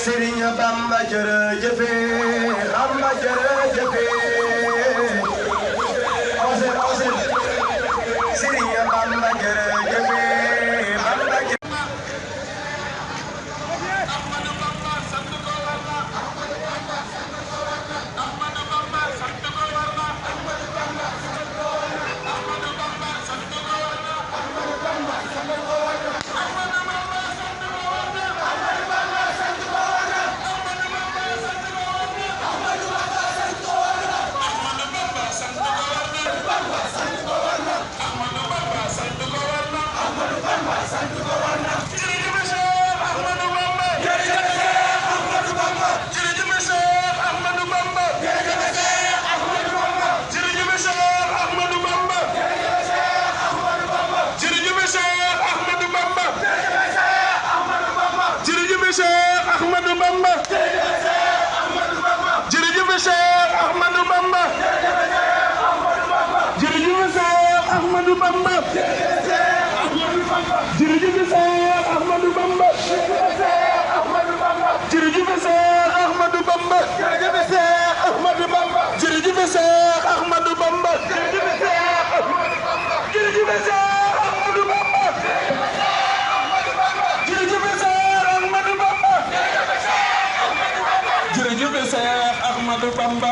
Serigne Bamba jërëjëf Bamba jërëjëf Ousseyn Serigne Bamba jërëjëf Bamba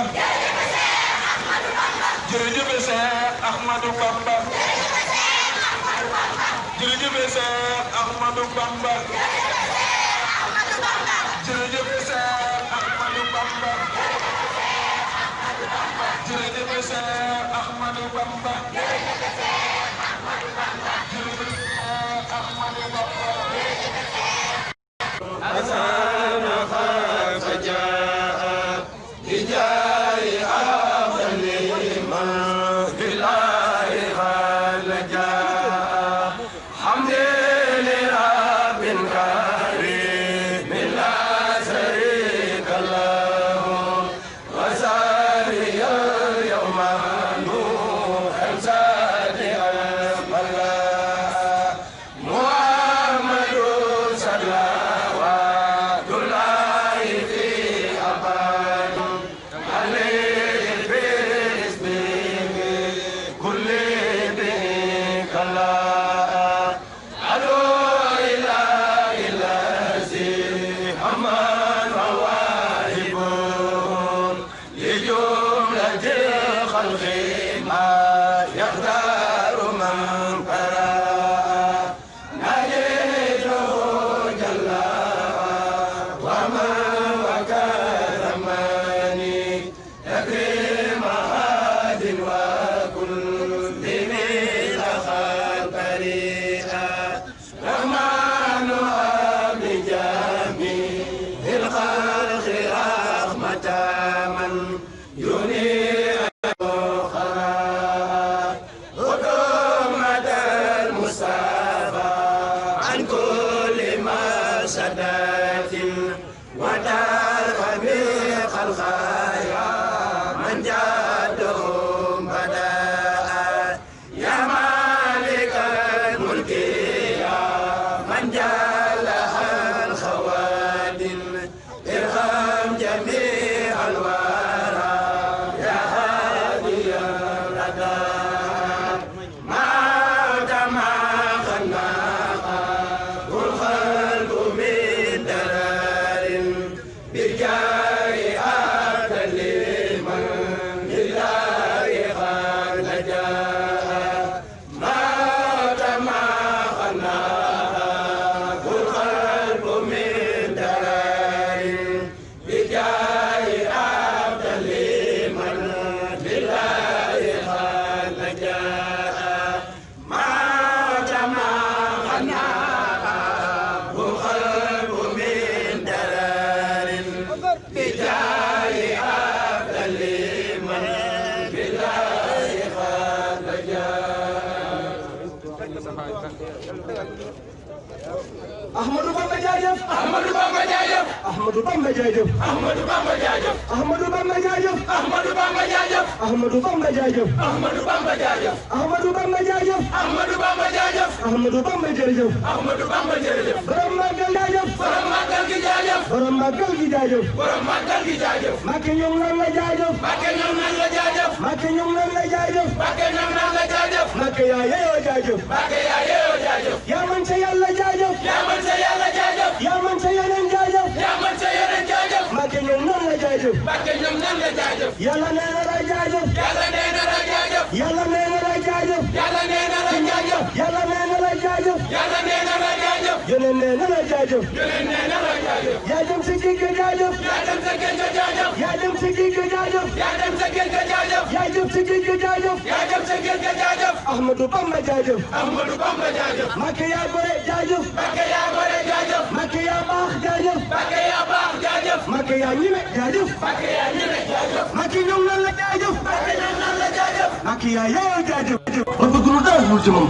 Ahmadou Bamba jaajëf Ahmadou Bamba jaajëf Ahmadou Bamba jaajëf Ahmadou Bamba jaajëf Ahmadou Bamba jaajëf Ahmadou Bamba jaajëf Ahmadou Bamba jaajëf Ahmadou Bamba jaajëf Ahmadou Bamba jaajëf Ahmadou Bamba jaajëf Ahmadou Bamba jërëjëf Ahmadou Bamba jërëjëf borom magal jaajëf borom magal gi jaajëf borom màggal gi jaajëf borom màggal gi jaajëf Mbacké ñoom nan la jaajëf Mbacké ñoom nan la jaajëf Mbacké ñoom nan la jaajëf Mbacké ñoom nan la jaajëf Mbacké yaa yeyoo jaajëf Mbacké yaa yeyoo jaajëf yaa man sa yàlla jaajëf yaa man sa yàlla jaajëf yaa man sa yeneen jaajëf yaa man sa yeneen jaajëf Mbacké ñoom nan la jaajëf Mbacké ñoom nan la jaajëf yàlla nee na la jaajëf yàlla nee na la jaajëf yàlla nee na la jaajëf yàlla nee na la jaajëf yàlla nee na la jaajëf yàlla nee na la jaajëf yeneen nee na la jaajëf yeneen nee na la jaajëf yaa dem sa géej ga jaajëf yaa dem sa géej ga jaajëf yaa dem sa géej ga jaajëf yaa dem sa géej ga jaajëf yaa jëm sa géej ga jaajëf yaa dem sa géej ga jaajëf Ahmadou Bamba jaajëf Ahmadou Bamba jaajëf Mbacké yaa gore jaajëf Mbacké yaa gore jaajëf Mbacké yaa baax jaajëf Mbacké yaa baax jaajëf Mbacké yaa ñime jaajëf Mbacké yaa ñeme jaajëf Mbacké ñoom nan la jaajëf Mbacké ñoom nan la jaajëf Mbacké yaa yeyoo jaajëf ba bëgg nu dara dul ci moom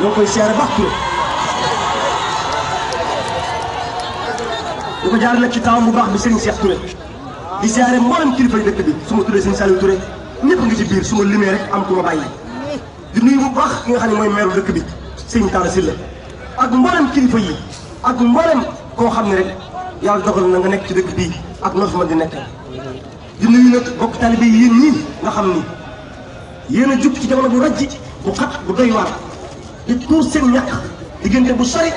ñoo koy siyaare baax Touré di ko jaarale ci taawam bu baax bi Serigne Cheikh Touré di siyaare mboolem kilifa yi dëkk bi su ma tuddee Serigne Saliou Touré ñëpp ngi ci biir su ma limee rek am ku ma bàyyi di nuyu bu baax ki nga xam ne mooy meeru dëkk bi Serigne Talla Sylla ak mboolem kilifa yi ak mboolem koo xam ne rek yàlla dogal na nga nekk ci dëkk bii ak noo fi mën di nekk di nuyu nag bokk talibé yi yéen ñii nga xam ni yéen a jug ci jamono bu rajji bu xat bu doy waar di tuur seen ñàkk diggante bu sori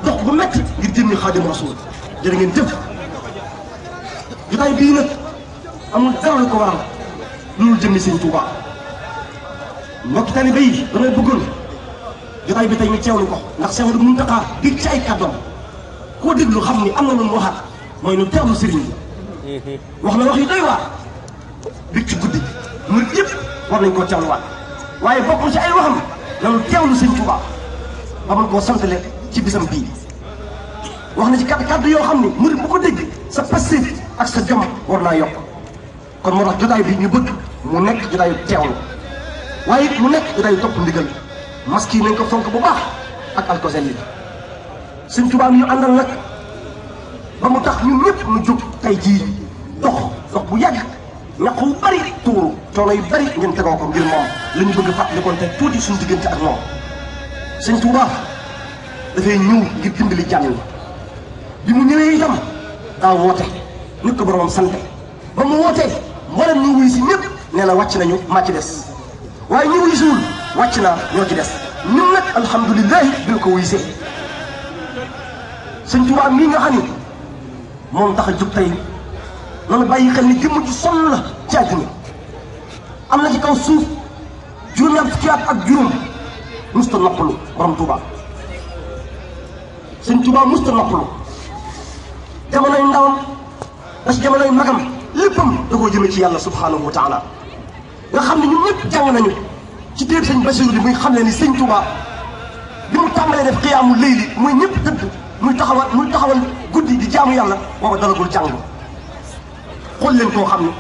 dox bu metti ngir jëmmi Xaadimu Rasuul jërë ngeen jëf jotaay bii nag amul dara lu ko waral loolu jëmmi Sëñ Tuubaa mbokki talibé yi damay bëggoon jotaay bi tey ñu teewlu ko ndax Seex Muntaxa dig ci ay kàddoom koo déglu xam ni am na lu mu waxaat mooy nu teewlu sëriñ bi wax na wax yu doy waar dig ci guddi murit yëpp war nañ koo teewluwaat waaye bokk na ci ay waxam nanu teewlu Sëñ Tuubaa ba mën koo santale ci bisam bii wax na ci kàddu yoo xam ni murit bu ko dégg sa passif ak sa jom war naa yokk kon moo tax jotaay bi ñu bëgg mu nekk jotaayu teewlu waaye it mu nekk jotaayu topp ndigal masque yi nañ ko fonk bu baax ak alkosel yi Sëñ Tuubaa mi ñu àndal nag ba mu tax ñun ñëpp ñu jóg tey jii dox bu yàgg ñaq wu bari tuuru coono yu bari ngeen tegoo ko ngir moom la ñu bëgg fàttali kon tey tuuti suñu diggante ak moom Sëñ Tuubaa dafay ñëw ngir dimbali jàmm yi bi mu ñëwee itam daa woote nit ko boromam sante ba mu wootee mboolem ñu wuy si ñëpp nee na wàcc nañu maa ci des waaye ñu wuy siwul wàcc naa ñoo ci des ñun nag alhamdulilahi bi ko wuy see Sëñ Tuubaa mii nga xam ni moom tax a jóg tey noonu bàyyi xel ni jëmm ju sonn la ci àddina am na ci kaw suuf juróom-ñaar fukki at ak juróom musta noppalu borom Tuubaa Sëñ Tuubaa musta noppalu jamonoy ndawam ba ci jamonoy magam léppam da koo jëme ci yàlla subhanahu wa taala nga xam ne ñun ñëpp jàng nañu ci téere Sëñ Basiru bi muy xam ne ni Sëñ Tuubaa bi mu tàmbalee def xiyaamu layli muy ñëpp tëdd muy taxawal guddi di jaamu yàlla booba dalagul jàng xool leen koo xam ne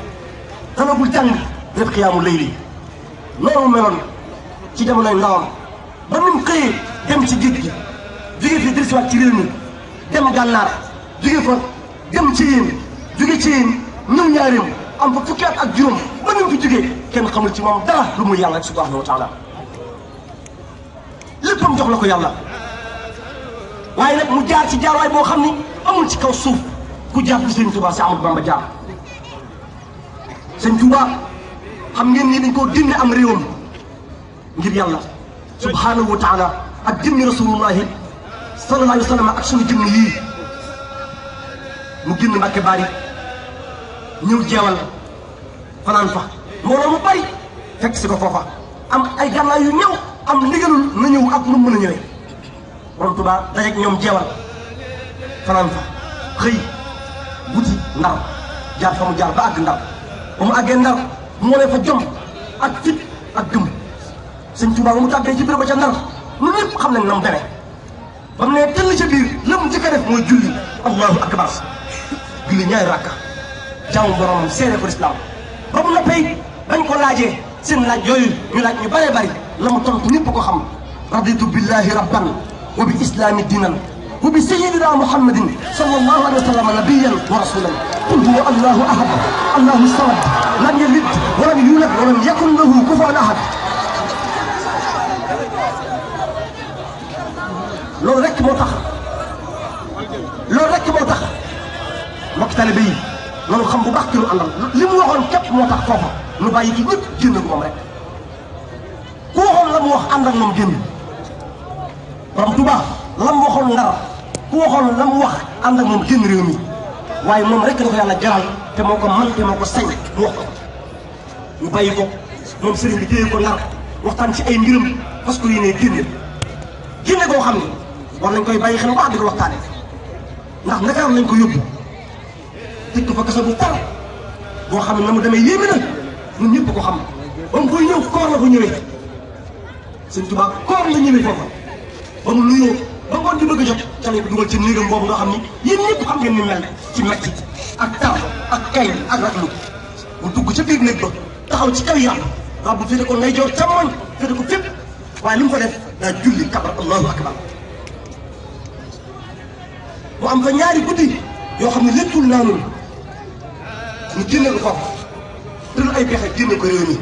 dalagul jàng def xiyaamu layli noonu meloon ci jamonoy ndawam ba ni mu xëyee dem ci géej gi jóge fi dellusiwaat ci réew mi dem gànnaar jóge fa dem ci yéen jóge ci yéen ñëw ñaareem am fa fukki at ak juróom ba ni mu fi jógee kenn xamul ci moom dara lu muy yàlla rek subhanahu wa taala léppam jox la ko yàlla waaye nag mu jaar ci jaarwaay boo xam ni amul ci kaw suuf ku jaar ci Sëñ Tuubaa si Ahmadu Bamba jaar Sëñ Tuubaa xam ngeen ni dañ koo génne am réewam ngir yàlla subhanahu wa taala ak jëmmi rasulullahi sallallahu alayhi wa sallam ak sunu jëmm yii mu génn Mbàkke Bari ñëw jeewal fanaan fa mbooloo mu bari fekk si ko foofa am ay gànnaay yu ñëw am ndigalul na ñëw ak nu mu mën a ñëwee borom Tuubaa dajeeg ñoom jeewal fanaan fa xëy wuti Ndar jaar fa mu jaar ba àgg Ndar ba mu àggee Ndar moo lee fa jom ak fit ak gëm Sëñ Tuubaa ba mu tàbbee ci biir ba ca Ndar ñun ñëpp xam nañ na mu demee ba mu nee tëll ca biir la mu njëkk a def mooy julli allahu akbar julli ñaari rakka jaamu boromam seere ko lislaam ba mu noppee bañ ko laajee seen laaj yooyu ñu laaj ñu bëree bëri la mu tontu ñëpp ko xam raditu billahi rabban wa bi islami diinan wa bi sayyidina muhammadin sallallahu alayhi wa sallam nabiyyan wa rasulan qul huwa allahu ahad allahu samad lam yalid wa lam yulad wa lam yakun lahu kufuwan ahad loolu rek moo tax mbokk talibé yi loolu xam bu baax ki lu àndal li mu waxoon képp moo tax foofa nu bàyyi ki ñëpp génn ko moom rek ku waxoon la mu wax ànd ak moom génn borom Tuubaa la mu waxoon Ndar ku waxoon la mu wax ànd ak moom génn réew mi waaye moom rek la ko yàlla jaral te moo ko mën te moo ko sañ mu wax ko ñu bàyyi ko moom sëriñ bi téye ko Ndar waxtaan ci ay mbiram parce que yéene génne koo xam ne war nañ koy bàyyi xel wax di ko waxtaane ndax naka lañ ko yóbbu tëj ko fa kaso bu tar boo xam ne na mu demee yéeme na ñun ñëpp ko xam ba mu koy ñëw koor la ko ñëwee sëñ Tuubaa koor la ñëwee foofa ba mu nuyoo ba ngoon di bëgg a jot ca lañ ko dugal ci néegam boobu nga xam ni yéen ñëpp xam ngeen ni mel ci metti ak tar ak kay ak ratlu mu dugg ca biir néeg ba taxaw ci kaw yàlla waaw bu féete ko ndeyjoor càmmoñ féete ko fépp waaye li mu fa def daa julli kabar allahu akbar mu am fa ñaari guddi yoo xam ne léppul naanul ñu génne ko foofu tëral ay pexe génne ko réew mi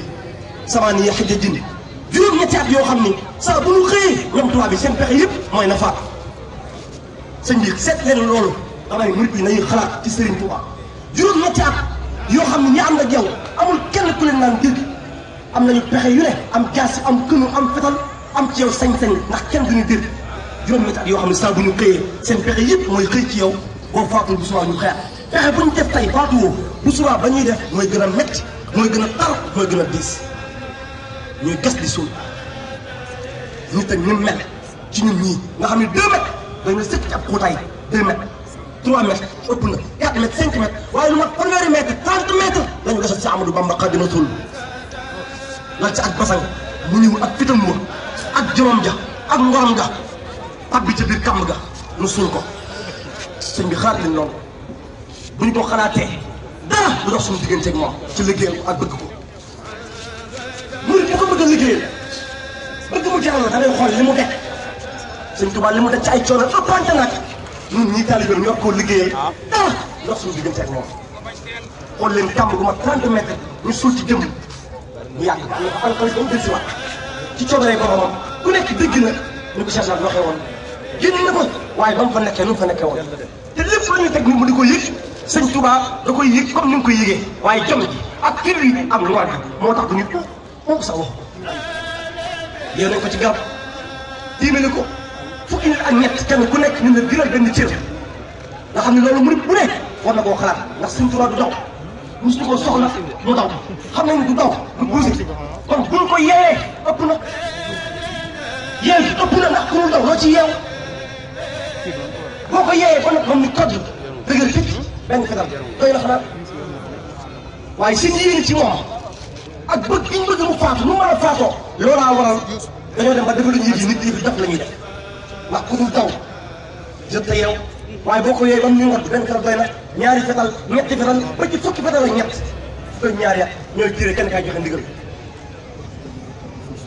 samaani ya xëj a jënd juróom-ñetti at yoo xam ni saa bu ñu xëyee ñoom tubaab bi seen pexe yëpp mooy na faat sëñ bi seet leen loolu damay murid yi nañuy xalaat ci Serigne Touba juróom-ñetti at yoo xam ne ñi ànd ak yow amul kenn ku leen naan dégg am nañu pexe yu ne am jaasi am kënu am fetal am ci yow sañ-sañ ndax kenn duñu dégg juróom-ñetti at yoo xam ne saa bu ñu xëyee seen pexe yëpp mooy xëy ci yow boo faatul bu subaa ñu xeex pexe bu ñu def tey faatuwoo bu subaa ba ñuy def mooy gën a métti mooy gën a tar mooy gën a diis ñuy gas di suul nit ak ñu mel ci ñun ñii nga xam ne 2 mètres doy na sëkk ci ab xóotaay 2 mètres 3 mètres ëpp na 4 mètres 5 mètres waaye lu mat fanweeri mètre 30 mètres la ñu gasal ci Amadou Bamba Xaadimu Rasuul lal ci ak basang mu ñëw ak fitam wa ak jomam ja ak ngorom ga tabbi ca biir kàmb ga nu suul ko sëñ bi xaar leen loolu bu ñu ko xalaatee dara lu dox suñu digganteeg moom ci liggéeyam ak bëgg ko murid bu ko bëgg a liggéeyal bëgg mu jaral la da ngay xool li mu def sëñ Tuubaa li mu def ci ay coono ëppante nag ñun ñii taalibe ñoo ko liggéeyal dara lu dox suñu digganteeg moom xool leen kàmb gu ma 30 mètres ñu suul ci jëmm mu yàgg am na ko alxames ba mu del si waat ci coobaree boromam ku nekk dégg na ñu ko Cheikh waxee woon génn na ko waaye ba mu fa nekkee nu mu fa nekkee woon te lépp la ñuy teg ni mu di ko yëg sëñ Touba da koy yëg comme ni mu koy yëgee waaye jom ji ak kër yi ak ngor gi moo tax du ñu foofu sax wax yéen nañ ko ci garab diimale ko fukki nit ak ñett kenn ku nekk ñu ne biral benn cër nga xam ne loolu murid bu nekk war na koo xalaat ndax sëñ Touba du daw mosuñu ko soxla mu daw xam nañ du daw du bousé kon buñ ko yeewee ëpp na yeew gi ëpp na ndax ku mu daw loo ci yeew boo ko yeewee ba nag moom ni kodd dëgër fit benn fetal doy na xanaa waaye seen yéene ci moom ak bëgg gi ñu bëgg mu faatu nu mën a faatoo loolaa waral dañoo dem ba defaluñu yëf yi nit yi def la ñuy def ndax ku dul daw jot te yeew waaye boo ko yeewee ba mu ñu ngott benn fetal doy na ñaari fetal ñetti fetal ba ci fukki fetal ak ñett fukki ñaari at ñooy tiré kenn kaay joxe ndigal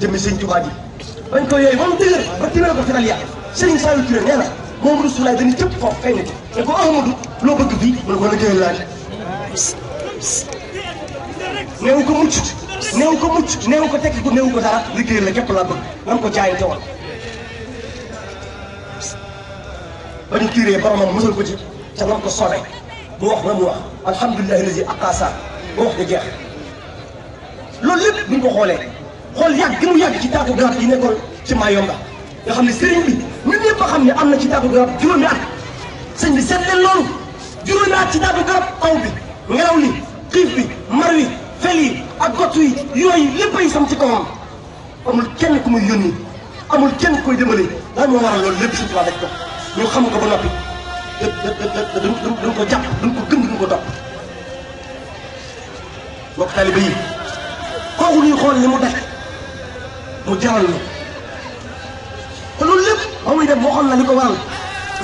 jëmmi sëñ Tuubaa ji bañ ko yeewee ba mu dëgër ba timee ko fetal ya Sëriñ Saliou Touré nee na moom Rasulaay dañuy cëpp foofu kay nit ne ko Ahmadou loo bëgg fii mu ne ko liggéeyal laaj néew ko mucc néew ko mucc néew ko tekki ko néew ko dara liggéeyal la képp laa bëgg nan ko jaayante woon ba ñu tiiree boromam mësal ko ci ca nam ko solee mu wax na mu wax alhamdulilahi lazi aqasa ba wax nga jeex loolu lépp bu ñu ko xoolee xool yàgg gi mu yàgg ci taatu garab yi nekkoon ci Mayomba nga xam ne sëriñ bi ñun ñëpp a xam ne am na ci taatu garab juróomi at sëñ bi seet leen loolu juróomi at ci taatu garab taw bi ngelaw li xiif bi mar wi fel yi ak gott yi yooyu lépp ay sam ci kawam amul kenn ku muy yónni amul kenn ku koy dimbali lan moo waral loolu lépp surtout daj ko ñu xam ko ba noppi duñ ko jàpp duñ ko gëm duñ ko topp mbokk taalibe yi kooku ñuy xool li mu def mu jaral ñu te loolu lépp ba muy dem moo xam na li ko waral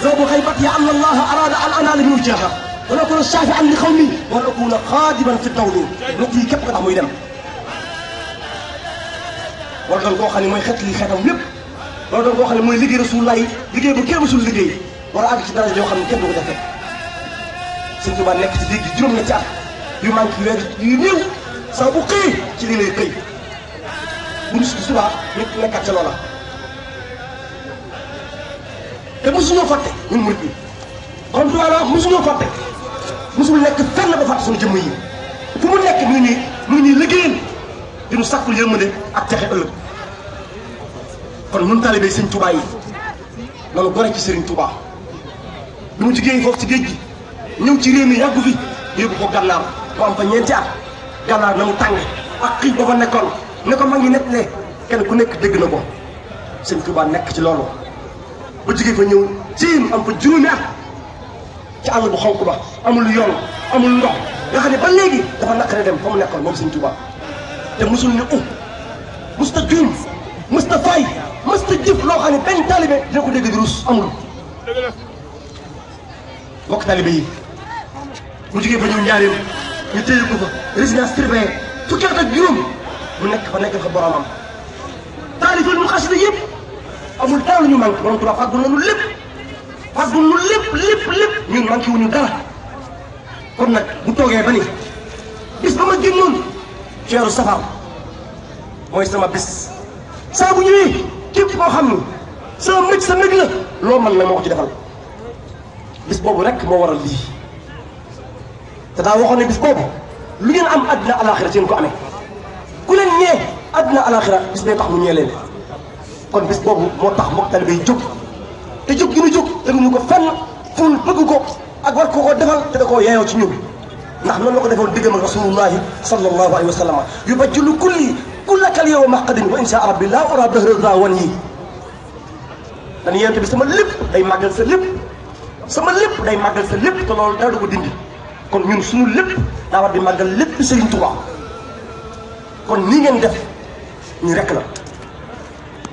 zabu xaybat ya anna allaha arada an anaala minhu jaaha wala akuna shaafi'an li xawmi wala akuna xaadiman fi dawli nit yi képp ko tax muy dem wala doon koo xam ne mooy xet li xeetam lépp wala doon koo xam ne mooy liggéey Rasulullah liggéey bu kenn musul liggéey war a àgg ci daraja yoo xam ne kenn du ko defee Sëñ Tuubaa nekk ci dégg juróom-ñetti at yu manqué weer yu néew saa bu xëy ci lii lay xëy bu ñu subaa nit nekkat ca loola te mosuñoo fàtte ñun murid bi kon Tuubaa la wax mosuñoo fàtte musul nekk fenn ba fàtte suñu jëmm yi fu mu nekk mu ngi ñuy liggéeyal di nu sàkkul yërmande ak texe ëllëg. kon ñun talibé Sëñ Touba yi noonu gore ci Serigne Touba bi mu jigéen foofu ci géej gi ñëw ci réew mi yàggu fi yóbbu ko gànnaar mu am fa ñeenti at gànnaar na mu tàng ak xiif ba fa nekkoon ne ko mag ñi nettalee kenn ku nekk dégg na ko Sëñ Touba nekk ci loolu ba jigéen fa ñëw siin am fa juróomi at ci àll bu xonk ba amul yoon amul ndox nga xam ne ba léegi dafa naqare dem fa mu nekkoon moom Sëñ Touba te musul ne musta juum musta fay musta jëf loo xam ne benn talibé dina ko dégg di rus amul. mbokk talibé yi mu jigéen fa ñëw njaareem ñu téye ko fa résidence surveillée fukki at ak juróom mu nekk fa boromam taalifal mu xasida yëpp amul dara lu ñu manqué borom Tuubaa fàggul nañu lépp fàggul nu lépp ñun manqué wuñu dara. kon nag bu toogee ba ni bis ba ma génnoon ci weeru safar mooy sama bis saa bu ñëwee képp koo xam ni sama mëj sa mëj la loo mën na moo ko ci defal bis boobu rek moo waral lii te daa waxoon ne bis boobu lu ngeen am àddina alaxira ci ngeen ko amee ku leen ñee àddina alaxira bis bee tax mu ñee leen kon bis boobu moo tax mbokk talibé yi jóg te jóg gi ñu jóg teguñu ko fenn ful bëgg ko ak war ko defal te da koo yeeyoo ci ñun ndax noonu la ko defoon diggam ak rasulullahi sallallahu alayhi wa sallam yubajjilu kullakal yow maqadin wa insha rabbi laa ura dahra wan yi dañu yente bi sama lépp day màggal sa lépp sama lépp day màggal sa lépp te loolu dara du ko dindi kon ñun suñu lépp daa war di màggal lépp Serigne Touba kon nii ngeen def ñu rek la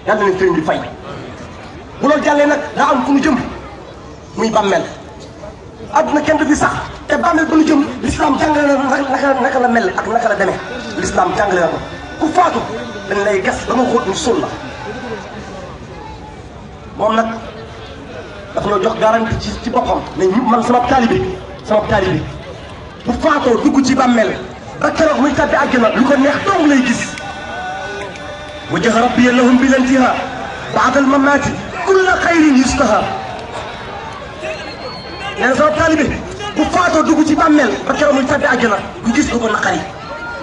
yàlla nañ Serigne bi fay bu loolu jàllee nag daa am fu ñu jëm muy bàmmeel àdduna kenn du fi sax te bàmmeel ba ñu jëm l'islam jàngale na naka la mel ak naka la demee l'islam jàngale na ko ku faatu dañ lay gas ba nga xóot ñu suul la moom nag dafa ñoo jox garantie ci boppam ne man sama taalibe bu faatoo dugg ci bàmmeel ba keroog muy tàbbi àjjana lu ko neex dong lay gis wajjaha rabbiya lahum bil intihaa ba'da al mamaati kulla xayrin yustaha nee na sama taalibe bu faatoo dugg ci bàmmeel ba keroog muy tàbbi àjjana du gis lu ko naqari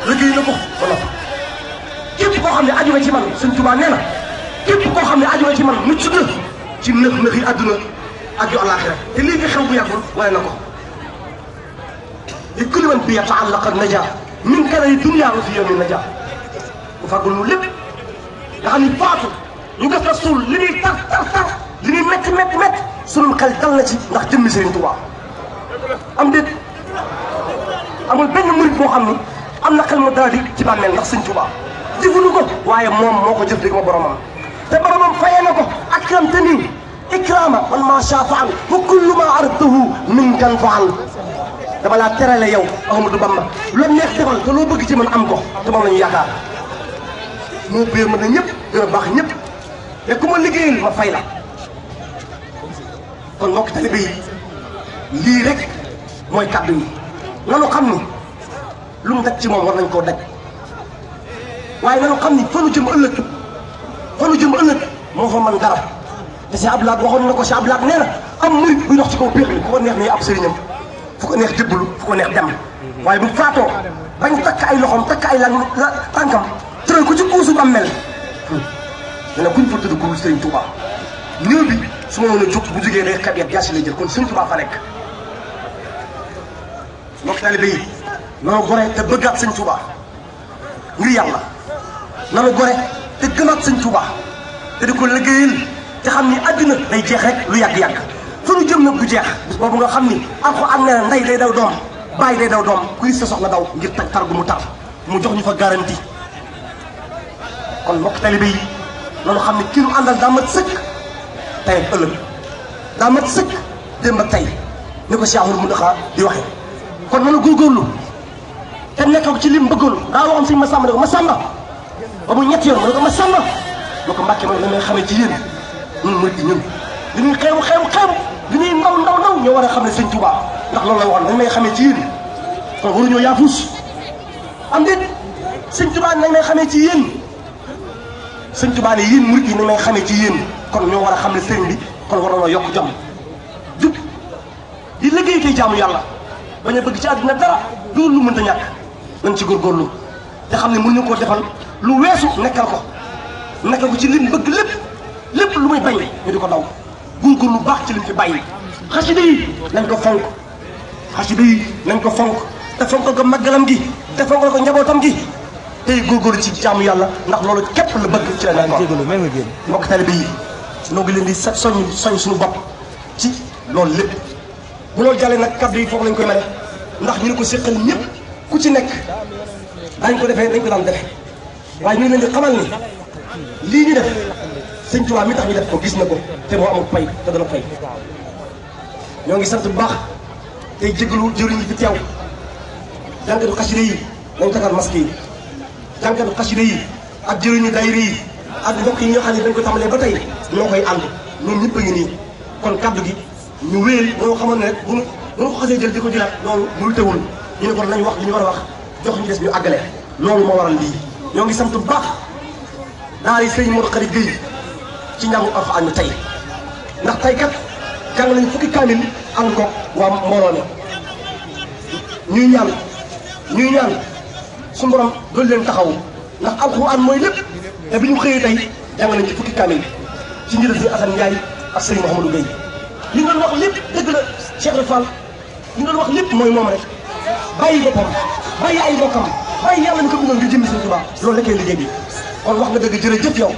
liggéey na ko wala képp koo xam ne aju nga ci man Sëñ Tuubaa nee na képp koo xam ne aju nga ci man mucc na ci nëx yi àdduna ak yu àllaaxira te lii nga xew bu yàggul wane na ko li kulli man bi yata'allaqa najaa min kadari dunya wa fi yawmi najaa bu fàggul nu lépp nga xam ni faatu ñu def la suul li muy tar li muy métti sunu xel dal na ci ndax jëmmi Sëriñ Tuubaa am déet amul benn murit boo xam ni am na xel mu dara di ci bàmmeel ndax Sëriñ Tuubaa jëfunu ko waaye moom moo ko jëf di ko boromam te boromam fayee na ko akramtani ikrama man ma sha faal wa kullu ma aradtuhu min kan faal dama laa terale yow Ahmadou Bamba lu neex defal te loo bëgg ci man am ko te moom la ñu yaakaar moo biir ma ne ñëpp gën a baax ñëpp te ku ma liggéeyal ma fay la kon mbokk talibé yi lii rek mooy kàddu yi nanu xam ni lu mu daj ci moom war nañ koo daj waaye nanu xam ni fa nu jëm ëllëg moo fa mën dara te si Abdoulaye waxoon na ko si Abdoulaye nee na am murit buy dox ci kaw péex mi ku ko neex ne ab sëriñam fu ko neex jëbbalu fu ko neex dem waaye bu faatoo bañ takk ay loxoom takk ay tànkam tëral ko ci kuusu bàmmeel dana kuñ fa tëdd ku Sëriñ Tuubaa néew bi su ma mën a jóg bu jógee day xet yat jaasi lay jël kon Sëriñ Tuubaa fa nekk mbokk taalibe yi nanu gore te bëggaat Sëriñ Tuubaa ngir yàlla nanu gore te gëmaat Sëriñ Tuubaa te di ko liggéeyal te xam ni àddina day jeex rek lu yàgg-yàgg fa nu jëm nag du jeex bis boobu nga xam ni Alxuraan nee na ndey day daw doom bàyyi day daw doom kuy sa soxla daw ngir tar gu mu tar mu jox ñu fa garantie kon mbokk talibé yi loolu xam ne kii nu àndal daa mat sëkk tey ak ëllëg daa mat sëkk démb ak tey ni ko Cheikh Ahmadou Mountakha di waxee kon nanu góorgóorlu te nekk ci lim bëggoon daa waxoon sëñ Massamba ne ko Massamba ba mu ñetti yoon mu ne ko Massamba lu ko Mbàkke ma la may xamee ci yéen ñun murid yi ñun li ñuy xeebu li ñuy ndaw ñoo war a xam ne Sëñ Tuubaa ndax loolu la waxoon dañ may xamee ci yéen kon waruñoo yaafus am déet Sëñ Tuubaa nañ may xamee ci yéen Sëñ Tuubaa ne yéen murid yi nañ may xamee ci yéen kon ñoo war a xam ne sëriñ bi kon war nañoo yokk jom jub di liggéey tey jaamu yàlla bañ a bëgg ci àddina dara loolu lu mënta ñàkk nañ ci góorgóorlu te xam ne mën ñu koo defal lu weesu nekkal ko ci lim bëgg lépp lu muy bañ ñu di ko daw góorgóorlu baax ci lim fi bàyyi xasida yi nañ ko fonk te fonkal ko màggalam gi te fonkal ko njabootam gi tey góorgóorlu ci jaamu yàlla ndax loolu képp la bëgg ci la nekkoon mbokk taalibe yi noo ngi leen di soñ suñu bopp ci loolu lépp bu loolu jàllee nag kaddu yi foofu lañ koy mane ndax ñu ne ko séqal ñëpp ku ci nekk dañ ko daan defe waaye ñu ngi leen di xamal ni lii ñu def sëñ Tuubaa mi tax ñu def ko gis na ko te moo amul pay te dana pay ñoo ngi sant bu baax tey jégalu jëriñ yi fi teew jànkatu xasida yi nañ takkal masque yi jànkatu xasida yi ak jëriñu daayira yi ak mbokk yi ñoo xam ne dañ ko tàmbalee ba tey ñoo koy ànd ñoom ñëpp a ngi nii kon kaddu gi ñu wéyal ñoo xamoon ne rek bu ñu ko xasee jël di ko jëlaat loolu muy tewul ñu ne kon nañ wax li ñu war a wax jox ñu des ñu àggale loolu moo waral lii ñoo ngi sant bu baax daal di sëñ Modou Khari Gueye ci njàngu Alxuraan mi tey ndax tey kat jàng nañu fukki kaamil ànd ko waa mbooloo mi ñuy ñaan su borom doon leen taxawu ndax Alxuraan mooy lépp te bi ñu xëyee tey jàng nañu ci fukki kaamil ci njëriñ si Assane Ndiaye ak sëñ Mouhamadou Gueye li nga doon wax lépp dëgg la Cheikh Rafal li nga doon wax lépp mooy moom rek bàyyi boppam bàyyi ay bokkam bàyyi yàlla mi ko bindoon nga jëmmi sëñ Tuubaa loolu la koy liggéey bi kon wax nga dëgg jërëjëf yow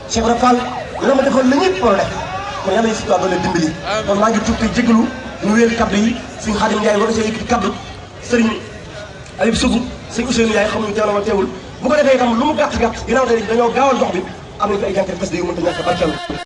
Cheikh Rafal la ma defoon la ñëpp war a def kon yàlla yi si tubaab doon leen dimbali kon maa ngi tuub te jégalu ñu wéer kaddu yi sëñ Xaadim Ndiaye war na see yëkkati kaddu sëriñ Ayib Sougou sëñ Ousseynou Ndiaye xamuñu teew na wala teewul bu ko defee itam lu mu gàtt ginnaaw tey dañoo gaawal dox bi am nañ fi ay jànkat xas yu mënta ñàkk barkeel